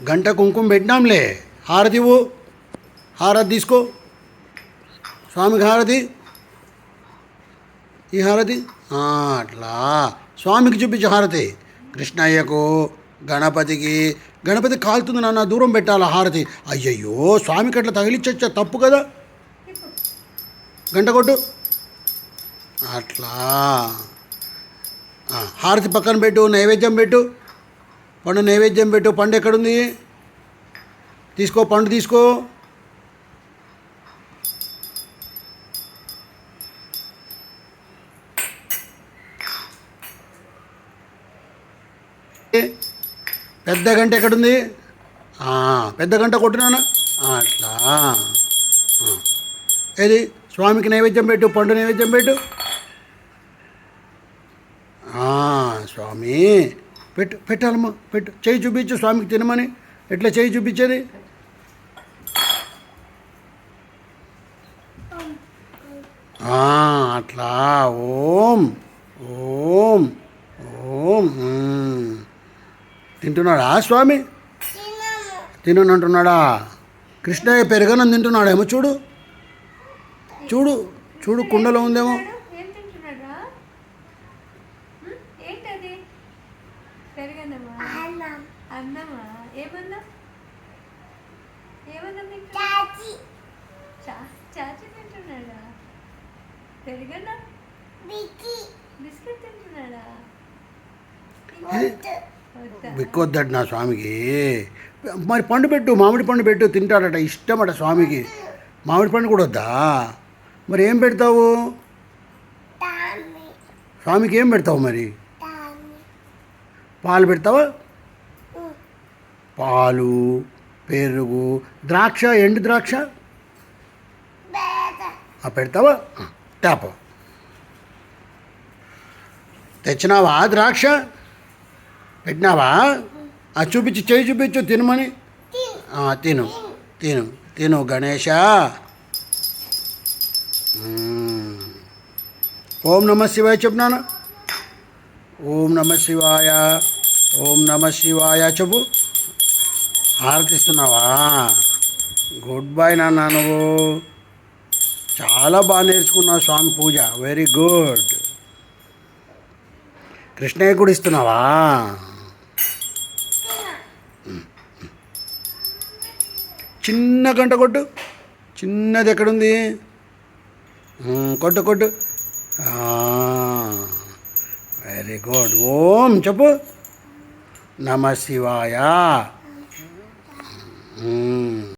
గంట కుంకుమ పెట్టినాంలే. హారతి ఇవ్వు. హారతి తీసుకో. స్వామికి హారతి. ఈ హారతి అట్లా స్వామికి చూపించే హారతి. కృష్ణయ్యకు, గణపతికి. గణపతి కాలుతుంది నాన్న, దూరం పెట్టాలి హారతి. అయ్యయ్యో, స్వామికి అట్లా తగిలిచ్చొచ్చా, తప్పు కదా. గంట కొట్టు. అట్లా హారతి పక్కన పెట్టు. నైవేద్యం పెట్టు. పండు నైవేద్యం పెట్టు. పండు ఎక్కడుంది? తీసుకో, పండు తీసుకో. పెద్ద గంట ఎక్కడుంది? పెద్ద గంట కొట్టినాను. అట్లా ఏది స్వామికి నైవేద్యం పెట్టు. పండు నైవేద్యం పెట్టు. స్వామి పెట్టు. పెట్టాలమ్మా, పెట్టు. చేయి చూపించు స్వామికి తినమని. ఎట్లా చేయి చూపించేది? అట్లా ఓం ఓం ఓం. తింటున్నాడా స్వామి? తిననంటున్నాడా? కృష్ణయ్య పెరగనం తింటున్నాడేమో. చూడు చూడు చూడు, కుండలో ఉందేమో. బిక్కొద్దట నా స్వామికి. మరి పండు పెట్టు, మామిడి పండు పెట్టు. తింటాడట, ఇష్టమట స్వామికి. మామిడి పండు కూడా వద్దా? మరి ఏం పెడతావు స్వామికి? ఏం పెడతావు మరి? పాలు పెడతావా? పాలు, పెరుగు, ద్రాక్ష, ఎండు ద్రాక్ష పెడతావా? టాప తెచ్చినావా? ద్రాక్ష పెట్టినావా? చూపించి, చేయి చూపించు తినమని. తిను తిను తిను గణేష. ఓం నమ శివాయ చెప్పున్నాను. ఓం నమ శివాయ, ఓం నమ శివాయ చెప్పు. హారతిస్తున్నావా? గుడ్ బాయ్ నాన్న. నువ్వు చాలా బాగా నేర్చుకున్నావు స్వామి పూజ. Very good. కృష్ణయ్య కూడా ఇస్తున్నావా? చిన్న గంట కొట్టు. చిన్నది ఎక్కడుంది? కొట్టు కొట్టు. Very good. ఓం చెప్పు. నమ శివాయ.